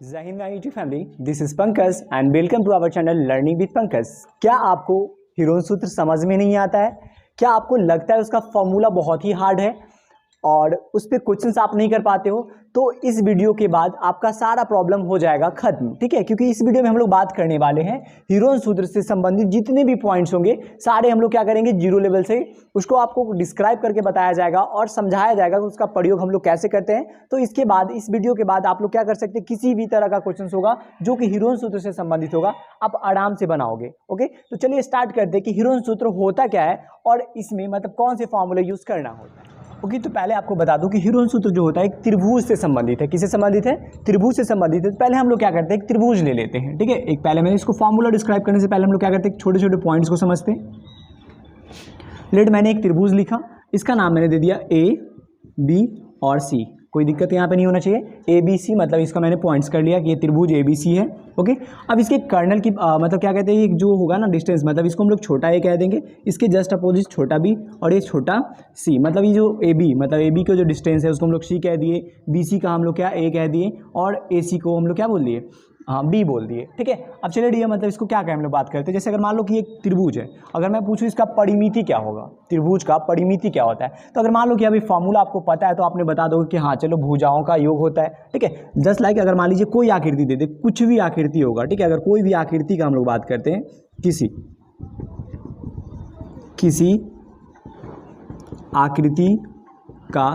जय हिंद my YouTube family, this is Pankaj and welcome to our channel learning with Pankaj. क्या आपको हीरोन सूत्र समझ में नहीं आता है? क्या आपको लगता है उसका फॉर्मूला बहुत ही हार्ड है और उस पर क्वेश्चंस आप नहीं कर पाते हो? तो इस वीडियो के बाद आपका सारा प्रॉब्लम हो जाएगा खत्म, ठीक है? क्योंकि इस वीडियो में हम लोग बात करने वाले हैं हीरोन सूत्र से संबंधित जितने भी पॉइंट्स होंगे सारे हम लोग क्या करेंगे, जीरो लेवल से उसको आपको डिस्क्राइब करके बताया जाएगा और समझाया जाएगा कि उसका प्रयोग हम लोग कैसे करते हैं। तो इसके बाद, इस वीडियो के बाद आप लोग क्या कर सकते हैं, किसी भी तरह का क्वेश्चन होगा जो कि हीरोन सूत्र से संबंधित होगा, आप आराम से बनाओगे। ओके, तो चलिए स्टार्ट करते हैं कि हीरोन सूत्र होता क्या है और इसमें मतलब कौन से फॉर्मूले यूज करना होता है। ओके, तो पहले आपको बता दूं कि हीरोन सूत्र जो होता है एक त्रिभुज से संबंधित है। किससे संबंधित है? त्रिभुज से संबंधित है। तो पहले हम लोग क्या करते हैं, एक त्रिभुज ले लेते हैं, ठीक है? एक पहले मैंने इसको फॉर्मूला डिस्क्राइब करने से पहले हम लोग क्या करते हैं, छोटे छोटे पॉइंट्स को समझते हैं। लेट मैंने एक त्रिभुज लिखा, इसका नाम मैंने दे दिया ए बी और सी। कोई दिक्कत यहाँ पे नहीं होना चाहिए। ए बी सी मतलब इसका मैंने पॉइंट्स कर लिया कि ये त्रिभुज ए बी सी है। ओके, अब इसके कर्नल की मतलब क्या कहते हैं, जो होगा ना डिस्टेंस, मतलब इसको हम लोग छोटा ए कह देंगे, इसके जस्ट अपोजिट छोटा बी और ये छोटा सी। मतलब ये जो ए बी, मतलब ए बी का जो डिस्टेंस है उसको हम लोग सी कह दिए, बी सी का हम लोग क्या ए कह दिए और ए सी को हम लोग क्या बोल दिए, हाँ बी बोल दिए, ठीक है? अब चलिए डी, मतलब इसको क्या कहें हम लोग बात करते हैं। जैसे अगर मान लो कि एक त्रिभुज है, अगर मैं पूछूं इसका परिमिति क्या होगा, त्रिभुज का परिमिति क्या होता है, तो अगर मान लो कि अभी फॉर्मूला आपको पता है तो आपने बता दोगे कि हाँ चलो भुजाओं का योग होता है, ठीक है? जस्ट लाइक अगर मान लीजिए कोई आकृति दे दे, कुछ भी आकृति होगा, ठीक है? अगर कोई भी आकृति का हम लोग बात करते हैं, किसी आकृति का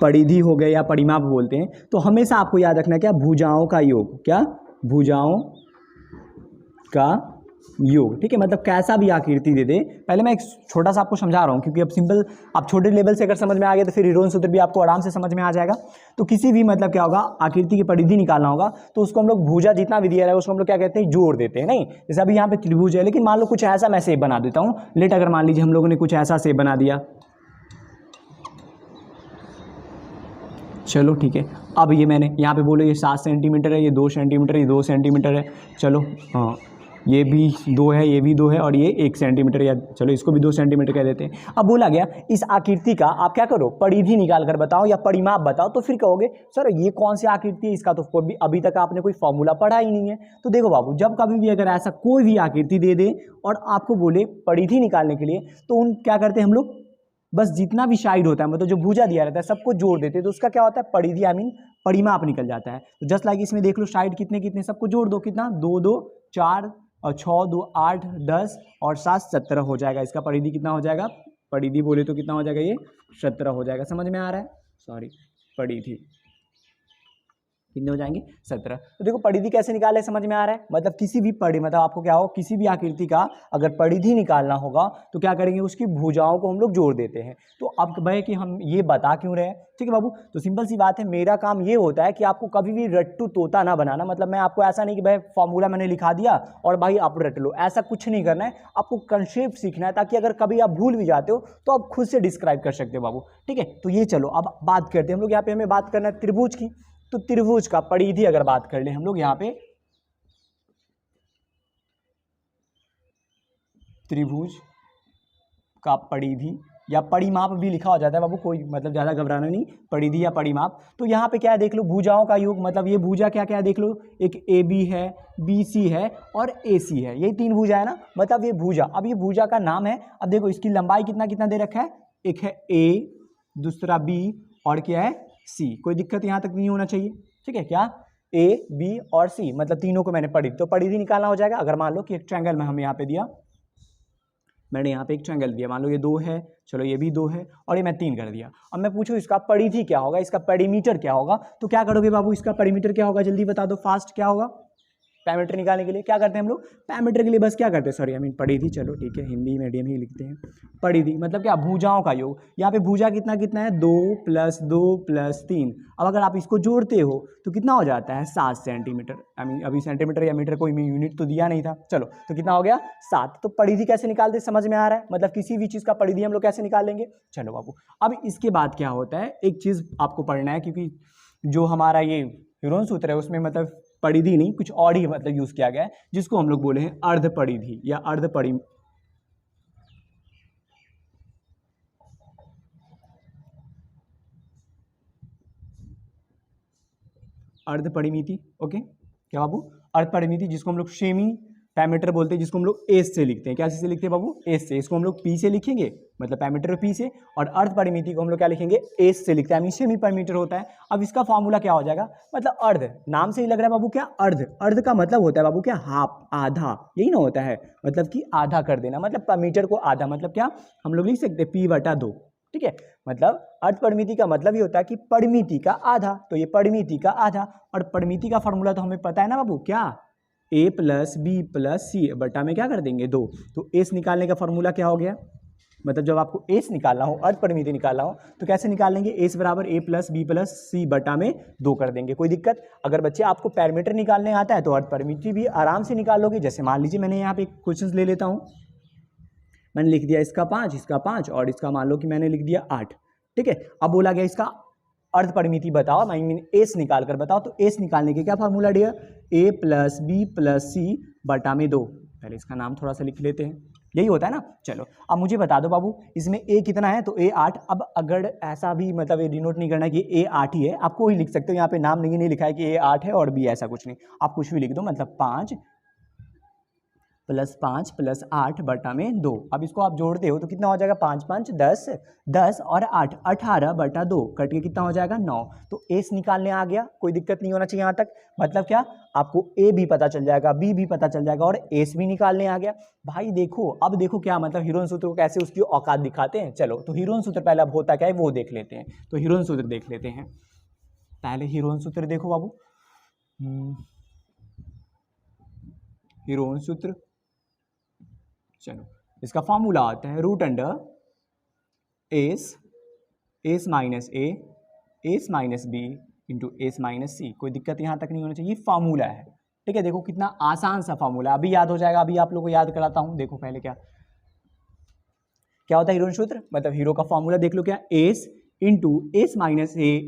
परिधि हो गया या परिमाप बोलते हैं, तो हमेशा आपको याद रखना क्या, भुजाओं का योग, क्या भुजाओं का योग, ठीक है? मतलब कैसा भी आकृति दे दे। पहले मैं एक छोटा सा आपको समझा रहा हूँ क्योंकि अब सिंपल, आप छोटे लेवल से अगर समझ में आ गया तो फिर हीरोन सूत्र भी आपको आराम से समझ में आ जाएगा। तो किसी भी मतलब क्या होगा, आकृति की परिधि निकालना होगा तो उसको हम लोग भुजा जितना भी दिया है उसको हम लोग क्या कहते हैं, जोड़ देते हैं। नहीं, जैसे अभी यहाँ पे त्रिभुज है, लेकिन मान लो कुछ ऐसा मैं शेप बना देता हूँ। लेट अगर मान लीजिए हम लोगों ने कुछ ऐसा शेप बना दिया, चलो ठीक है। अब ये मैंने यहाँ पे बोलो ये 7 सेंटीमीटर है, ये 2 सेंटीमीटर, ये 2 सेंटीमीटर है, चलो हाँ ये भी 2 है, ये भी 2 है और ये 1 सेंटीमीटर, या चलो इसको भी 2 सेंटीमीटर कह देते हैं। अब बोला गया इस आकृति का आप क्या करो, परिधि निकाल कर बताओ या परिमाप बताओ। तो फिर कहोगे सर ये कौन सी आकृति है, इसका तो कोई अभी तक आपने कोई फॉर्मूला पढ़ा ही नहीं है। तो देखो बाबू, जब कभी भी अगर ऐसा कोई भी आकृति दे दे और आपको बोले परिधि निकालने के लिए, तो उन क्या करते हैं हम लोग, बस जितना भी साइड होता है, मतलब जो भुजा दिया रहता है सबको जोड़ देते हैं, तो उसका क्या होता है, परिधि आई मीन परिमाप निकल जाता है। तो जस्ट लाइक इसमें देख लो, साइड कितने कितने, सबको जोड़ दो, कितना 2 2 4 और 6 2 8 10 और 7 17 हो जाएगा। इसका परिधि कितना हो जाएगा, परिधि बोले तो कितना हो जाएगा, ये 17 हो जाएगा। समझ में आ रहा है? सॉरी, परिधि कितने हो जाएंगे, 17। तो देखो परिधि कैसे निकाले, समझ में आ रहा है? मतलब किसी भी मतलब आपको क्या हो, किसी भी आकृति का अगर परिधि निकालना होगा तो क्या करेंगे, उसकी भुजाओं को हम लोग जोड़ देते हैं। तो अब भाई कि हम ये बता क्यों रहे हैं, ठीक है बाबू? तो सिंपल सी बात है, मेरा काम ये होता है कि आपको कभी भी रट्टू तोता ना बनाना। मतलब मैं आपको ऐसा नहीं कि भाई फॉर्मूला मैंने लिखा दिया और भाई आप रट लो, ऐसा कुछ नहीं करना है। आपको कंसेप्ट सीखना है ताकि अगर कभी आप भूल भी जाते हो तो आप खुद से डिस्क्राइब कर सकते हो बाबू, ठीक है? तो ये चलो अब बात करते हैं हम लोग, यहाँ पे हमें बात करना है त्रिभुज की। तो त्रिभुज का परिधि अगर बात कर ले हम लोग, यहाँ पे त्रिभुज का परिधि या परिमाप भी लिखा हो जाता है बाबू, कोई मतलब ज्यादा घबराना नहीं, परिधि या परिमाप। तो यहाँ पे क्या है देख लो, भुजाओं का योग, मतलब ये भुजा क्या क्या है देख लो, एक ए बी है, बी सी है और ए सी है, यही 3 भुजा है ना, मतलब ये भुजा। अब ये भुजा का नाम है, अब देखो इसकी लंबाई कितना कितना दे रखा है, एक है ए, दूसरा बी और क्या है सी। कोई दिक्कत यहाँ तक नहीं होना चाहिए, ठीक है? क्या ए बी और सी, मतलब तीनों को मैंने परिधि, तो परिधि निकालना हो जाएगा। अगर मान लो कि एक ट्रायंगल में हम यहाँ पे दिया, मैंने यहाँ पे एक ट्रायंगल दिया, मान लो ये 2 है, चलो ये भी 2 है और ये मैं 3 कर दिया। अब मैं पूछूं इसका परिधि क्या होगा, इसका पेरीमीटर क्या होगा, तो क्या करोगे बाबू, इसका पेरीमीटर क्या होगा, जल्दी बता दो फास्ट, क्या होगा? पैरामीटर निकालने के लिए क्या करते हैं हम लोग, पैरामीटर के लिए बस क्या करते हैं, सॉरी आई मीन परिधि, चलो ठीक है हिंदी मीडियम ही लिखते हैं। परिधि मतलब क्या, भुजाओं का योग। यहाँ पे भुजा कितना कितना है, 2 + 2 + 3। अब अगर आप इसको जोड़ते हो तो कितना हो जाता है, 7 सेंटीमीटर। आई मीन अभी सेंटीमीटर या मीटर कोई यूनिट तो दिया नहीं था, चलो तो कितना हो गया, 7। तो परिधि कैसे निकालते, समझ में आ रहा है? मतलब किसी भी चीज़ का परिधि हम लोग कैसे निकाल लेंगे। चलो बाबू, अब इसके बाद क्या होता है, एक चीज़ आपको पढ़ना है, क्योंकि जो हमारा ये हीरोन सूत्र है उसमें मतलब परिधि नहीं, कुछ और ही मतलब यूज किया गया है, जिसको हम लोग बोले हैं अर्ध परिधि या अर्ध परि अर्ध परिमिति। ओके क्या बाबू, अर्ध परिमिति जिसको हम लोग सेमी पैरामीटर बोलते हैं, जिसको हम लोग एस से लिखते हैं। क्या से लिखते हैं बाबू, एस से। इसको हम लोग पी से लिखेंगे, मतलब पैरामीटर पी से, और अर्ध परिमिति को हम लोग क्या लिखेंगे, एस से लिखते हैं, सेमी पैरामीटर होता है। अब इसका फॉर्मूला क्या हो जाएगा, मतलब अर्ध, नाम से ही लग रहा है बाबू क्या, अर्ध। अर्ध का मतलब होता है बाबू क्या, हाफ, आधा, यही ना होता है, मतलब कि आधा कर देना, मतलब पैरामीटर को आधा, मतलब क्या हम लोग लिख सकते हैं P/2। ठीक है, मतलब अर्ध परिमिति का मतलब ये होता है कि परिमिति का आधा, तो ये परिमिति का आधा। और परिमिति का फॉर्मूला तो हमें पता है ना बाबू, क्या, a + b + c बटा में क्या कर देंगे 2। तो एस निकालने का फॉर्मूला क्या हो गया, मतलब जब आपको एस निकालना हो, अर्ध परिमिति निकालना हो, तो कैसे निकाल लेंगे, एस बराबर a + b + c बटा में 2 कर देंगे। कोई दिक्कत, अगर बच्चे आपको पैरामीटर निकालने आता है तो अर्ध परिमिति भी आराम से निकाल लोगे। जैसे मान लीजिए मैंने यहाँ पे क्वेश्चन ले लेता हूँ, मैंने लिख दिया इसका 5, इसका 5, और इसका मान लो कि मैंने लिख दिया 8। ठीक है, अब बोला गया इसका अर्ध परिमिति बताओ, आई मीन एस निकाल कर बताओ। तो एस निकालने के क्या formula dear, a + b + c बटा में 2। पहले इसका नाम थोड़ा सा लिख लेते हैं, यही होता है ना। चलो अब मुझे बता दो बाबू, इसमें a कितना है, तो a 8। अब अगर ऐसा भी मतलब ये डिनोट नहीं करना कि a 8 ही है, आप कोई लिख सकते हो, यहाँ पे नाम नहीं लिखा है कि a 8 है और b ऐसा कुछ नहीं, आप कुछ भी लिख दो, मतलब 5 + 5 + 8 बटा में 2। अब इसको आप जोड़ते हो तो कितना हो जाएगा, 5 5 10, 10 और 8 18 बटा 2 कट के कितना हो जाएगा 9। तो एस निकालने आ गया, कोई दिक्कत नहीं होना चाहिए यहाँ तक। मतलब क्या, आपको ए भी पता चल जाएगा, बी भी पता चल जाएगा, और एस भी निकालने आ गया। भाई देखो, अब देखो क्या मतलब हीरोन सूत्र को कैसे उसकी औकात दिखाते हैं। चलो तो हीरोन सूत्र पहले अब होता क्या है वो देख लेते हैं। तो हीरोन सूत्र देख लेते हैं, पहले हीरोन सूत्र देखो बाबू। हीरोन सूत्र, चलो इसका फॉर्मूला आता है √under S -a S -b into S -c। कोई दिक्कत यहाँ तक नहीं होना चाहिए, फॉर्मूला है। ठीक है, देखो कितना आसान सा फॉर्मूला, अभी याद हो जाएगा। अभी आप लोगों को याद कराता हूँ। देखो पहले क्या होता है हीरोन सूत्र, मतलब हीरो का फॉर्मूला देख लो, क्या, S into S -a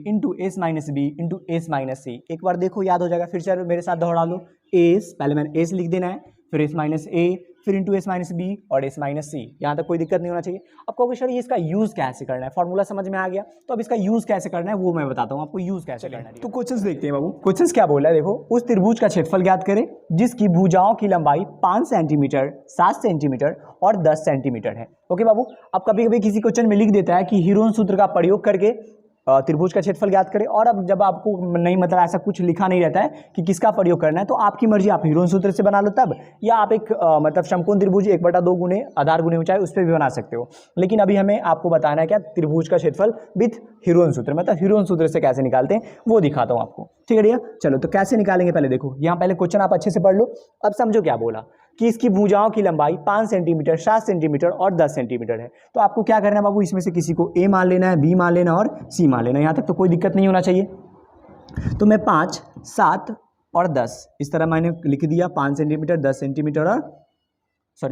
into S -b into S -c। एक बार देखो याद हो जाएगा, फिर से मेरे साथ दोहरा लो। एस, पहले मैंने एस लिख देना है, फिर एस -a, फिर इंटू एस -b और एस -c। यहाँ तक कोई दिक्कत नहीं होना चाहिए। अब कहोगे सर ये इसका यूज कैसे करना है, फॉर्मूला समझ में आ गया, तो अब इसका यूज कैसे करना है वो मैं बताता हूँ आपको, यूज कैसे करना है। तो क्वेश्चंस देखते हैं बाबू। क्वेश्चंस क्या बोला है, देखो, उस त्रिभुज का क्षेत्रफल ज्ञात करें जिसकी भुजाओं की लंबाई 5 सेंटीमीटर, 7 सेंटीमीटर और 10 सेंटीमीटर है। ओके बाबू, अब कभी कभी किसी क्वेश्चन में लिख देता है कि हीरोन सूत्र का प्रयोग करके त्रिभुज का क्षेत्रफल ज्ञात करें, और अब जब आपको नहीं, मतलब ऐसा कुछ लिखा नहीं रहता है कि किसका प्रयोग करना है, तो आपकी मर्जी, आप हीरोन सूत्र से बना लो तब, या आप एक मतलब समकोण त्रिभुज 1/2 गुणे आधार गुणे ऊंचाई उस पर भी बना सकते हो। लेकिन अभी हमें आपको बताना है क्या, त्रिभुज का क्षेत्रफल विथ हीरोन सूत्र, मतलब हीरोन सूत्र से कैसे निकालते हैं वो दिखाता हूँ आपको। ठीक है भैया, चलो तो कैसे निकालेंगे पहले देखो, यहाँ पहले क्वेश्चन आप अच्छे से पढ़ लो। अब समझो क्या बोला कि इसकी भुजाओं की लंबाई 5 सेंटीमीटर, 7 सेंटीमीटर और 10 सेंटीमीटर है। तो आपको क्या करना है बाबू, इसमें से किसी को ए मान लेना है, बी मान लेना और सी मान लेना है। यहाँ तक तो कोई दिक्कत नहीं होना चाहिए। तो मैं 5, 7 और 10 इस तरह मैंने लिख दिया, 5 सेंटीमीटर, 10 सेंटीमीटर और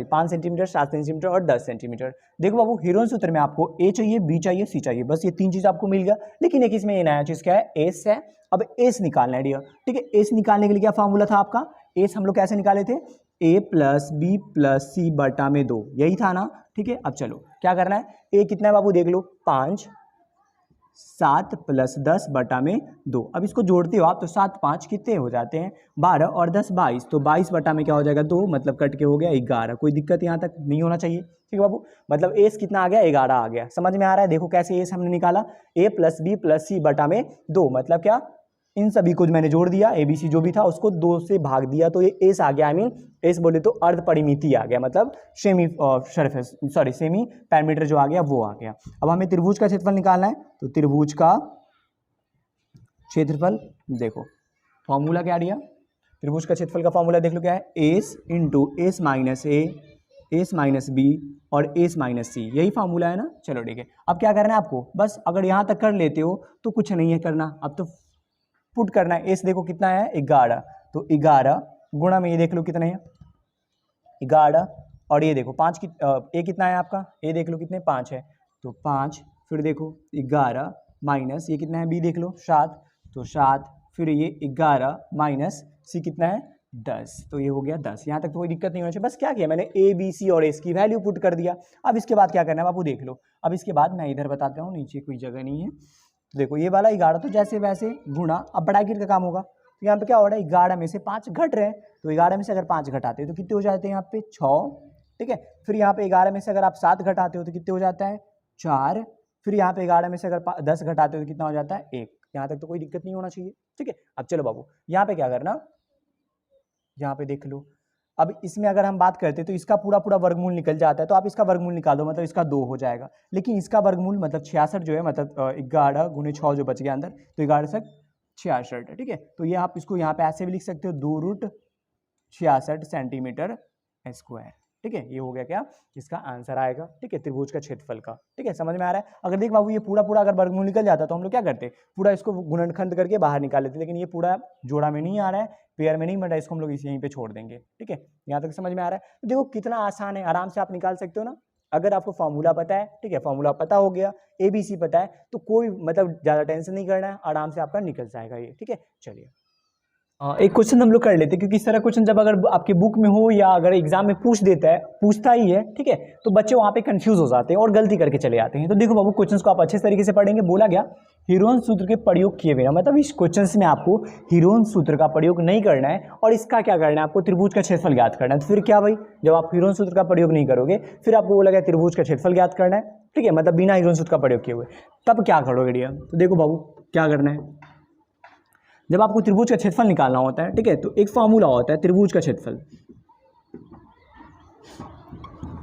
5 सेंटीमीटर, 7 सेंटीमीटर और 10 सेंटीमीटर। देखो बाबू, हीरोन सूत्र में आपको ए चाहिए, बी चाहिए, सी चाहिए, बस ये 3 चीज आपको मिल गया। लेकिन एक इसमें ये नया चीज क्या है, एस है। अब एस निकालना है डियर। ठीक है, एस निकालने के लिए क्या फॉर्मूला था आपका, एस हम लोग कैसे निकाले थे, a + b + c बटा में 2, यही था ना। ठीक है, अब चलो क्या करना है, a कितना है बाबू देख लो, 5, 7 + 10 बटा में 2। अब इसको जोड़ते हो आप तो 7 5 कितने हो जाते हैं, 12 और 10 22, तो 22 बटा में क्या हो जाएगा 2, मतलब कट के हो गया 11। कोई दिक्कत यहाँ तक नहीं होना चाहिए। ठीक है बाबू, मतलब एस कितना आ गया, 11 आ गया। समझ में आ रहा है, देखो कैसे एस हमने निकाला, a + b + c बटा में 2, मतलब क्या, इन सभी को मैंने जोड़ दिया, ए बी सी जो भी था उसको 2 से भाग दिया, तो ये एस आ गया। आई मीन एस बोले तो अर्ध परिमिति आ गया, मतलब सेमी पैरामीटर जो आ गया वो आ गया। अब हमें त्रिभुज का क्षेत्रफल निकालना है, तो त्रिभुज का क्षेत्रफल देखो, फॉर्मूला क्या दिया, त्रिभुज का क्षेत्रफल का फॉर्मूला देख लो क्या है, S into S -a, S -b और एस -c, यही फॉर्मूला है ना। चलो ठीक है, अब क्या करना है आपको, बस अगर यहाँ तक कर लेते हो तो कुछ नहीं है करना, अब तो पुट करना है। एस देखो कितना है, 11, तो 11 गुणा में ये देख लो कितना है, 11, और ये देखो 5 की ए कितना है आपका, ए देख लो कितने, 5 है, तो 5, फिर देखो 11 माइनस ये कितना है, बी देख लो 7, तो 7, फिर ये 11 माइनस सी कितना है 10, तो ये हो गया 10। यहाँ तक तो कोई दिक्कत नहीं होनी चाहिए। बस क्या किया मैंने, ए बी सी और एस की वैल्यू पुट कर दिया। अब इसके बाद क्या करना है बाबू देख लो, अब इसके बाद मैं इधर बताता हूँ, नीचे कोई जगह नहीं है, तो देखो ये वाला 11 तो जैसे वैसे गुणा, अब बड़ा गिर का काम होगा, तो यहाँ पे क्या हो रहा है, 11 में से 5 घट रहे हैं, तो 11 में से अगर 5 घटाते हैं तो कितने हो जाते हैं यहाँ पे 6, ठीक है। फिर यहाँ पे 11 में से अगर आप 7 घटाते हो तो कितने हो जाता है 4, फिर यहाँ पे 11 में से अगर 10 घटाते हो तो कितना हो जाता है 1। यहाँ तक तो कोई दिक्कत नहीं होना चाहिए, ठीक है। अब चलो बाबू यहाँ पे क्या करना, यहाँ पे देख लो, अब इसमें अगर हम बात करते हैं तो इसका पूरा पूरा वर्गमूल निकल जाता है, तो आप इसका वर्गमूल निकाल दो, मतलब इसका 2 हो जाएगा। लेकिन इसका वर्गमूल मतलब 66 जो है, मतलब 11 गुने 6 जो बच गया अंदर, तो 11 से 66 है, ठीक है। तो ये आप इसको यहाँ पे ऐसे भी लिख सकते हो 2√66 सेंटीमीटर स्क्वायर, ठीक है। ये हो गया क्या, इसका आंसर आएगा, ठीक है, त्रिभुज का क्षेत्रफल का, ठीक है। समझ में आ रहा है। अगर देख बाबू ये पूरा पूरा अगर वर्गमूल निकल जाता तो हम लोग क्या करते, पूरा इसको गुणनखंड करके बाहर निकाल लेते, लेकिन ये पूरा जोड़ा में नहीं आ रहा है, पेयर में नहीं बन रहा है, इसको हम लोग यहीं पे छोड़ देंगे, ठीक है। यहाँ तक समझ में आ रहा है। तो देखो कितना आसान है, आराम से आप निकाल सकते हो ना, अगर आपको फॉर्मूला पता है, ठीक है, फॉर्मूला पता हो गया, ABC पता है, तो कोई मतलब ज़्यादा टेंशन नहीं करना है, आराम से आपका निकल जाएगा ये, ठीक है। चलिए एक क्वेश्चन हम लोग कर लेते हैं, क्योंकि इस तरह क्वेश्चन जब अगर आपके बुक में हो या अगर एग्जाम में पूछता ही है, ठीक है, तो बच्चे वहाँ पे कंफ्यूज हो जाते हैं और गलती करके चले आते हैं। तो देखो बाबू क्वेश्चंस को आप अच्छे तरीके से पढ़ेंगे। बोला गया हीरोन सूत्र के प्रयोग किए बिना, मतलब इस क्वेश्चन में आपको हीरोन सूत्र का प्रयोग नहीं करना है और इसका क्या करना है, आपको त्रिभुज का क्षेत्रफल ज्ञात करना है। तो फिर क्या भाई, जब आप हीरोन सूत्र का प्रयोग नहीं करोगे, फिर आपको बोला गया त्रिभुज का क्षेत्रफल ज्ञात करना है, ठीक है, मतलब बिना हीरोन सूत्र का प्रयोग किए हुए, तब क्या करोगे डियर। तो देखो बाबू क्या करना है, जब आपको त्रिभुज का क्षेत्रफल निकालना होता है, ठीक है, तो एक फार्मूला होता है त्रिभुज का क्षेत्रफल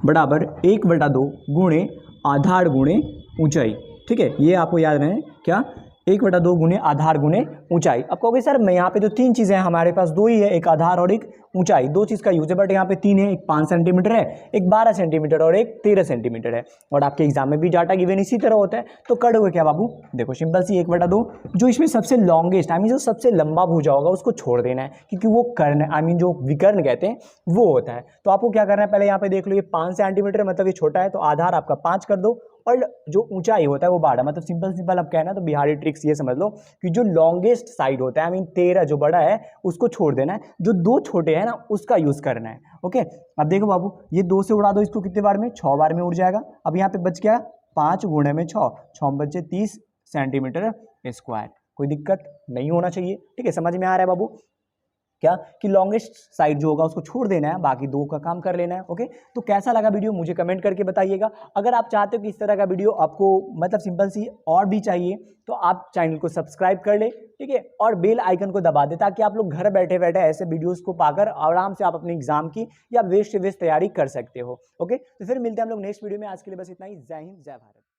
बराबर 1/2 गुणे आधार गुणे ऊंचाई, ठीक है। ये आपको याद रहे क्या, 1/2 गुणे आधार गुणे ऊंचाई। अब कहोगे सर मैं यहाँ पे तो 3 चीज़ें हैं हमारे पास, 2 ही है, एक आधार और एक ऊंचाई, 2 चीज़ का यूज है, बट यहाँ पे 3 है, एक 5 सेंटीमीटर है, एक 12 सेंटीमीटर और एक 13 सेंटीमीटर है। और आपके एग्जाम में भी डाटा गिवन इसी तरह होता है। तो करोगे क्या बाबू, देखो सिंपल सी 1/2, जो इसमें सबसे लॉन्गेस्ट जो सबसे लंबा भुजा होगा उसको छोड़ देना है, क्योंकि वो कर्ण जो विकर्ण कहते हैं वो होता है। तो आपको क्या करना है, पहले यहाँ पे देख लो, ये 5 सेंटीमीटर मतलब ये छोटा है, तो आधार आपका 5 कर दो, और जो ऊंचाई होता है वो 12, मतलब सिंपल अब कहना तो बिहारी ट्रिक्स ये समझ लो कि जो लॉन्गेस्ट साइड होता है 13 जो बड़ा है उसको छोड़ देना है, जो 2 छोटे हैं ना उसका यूज करना है। ओके, अब देखो बाबू ये 2 से उड़ा दो इसको, कितने बार में, 6 बार में उड़ जाएगा। अब यहाँ पे बच गया 5 गुणे में 6, 6 बचे 30 सेंटीमीटर स्क्वायर। कोई दिक्कत नहीं होना चाहिए, ठीक है। समझ में आ रहा है बाबू क्या, कि लॉन्गेस्ट साइड जो होगा उसको छोड़ देना है, बाकी 2 का काम कर लेना है। ओके, तो कैसा लगा वीडियो मुझे कमेंट करके बताइएगा। अगर आप चाहते हो कि इस तरह का वीडियो आपको मतलब सिंपल सी और भी चाहिए, तो आप चैनल को सब्सक्राइब कर ले, ठीक है, और बेल आइकन को दबा दे, ताकि आप लोग घर बैठे बैठे ऐसे वीडियोस को पाकर आराम से आप अपने एग्जाम की या वेस्ट तैयारी कर सकते हो। ओके, तो फिर मिलते हैं हम लोग नेक्स्ट वीडियो में। आज के लिए बस इतना ही। जय हिंद, जय भारत।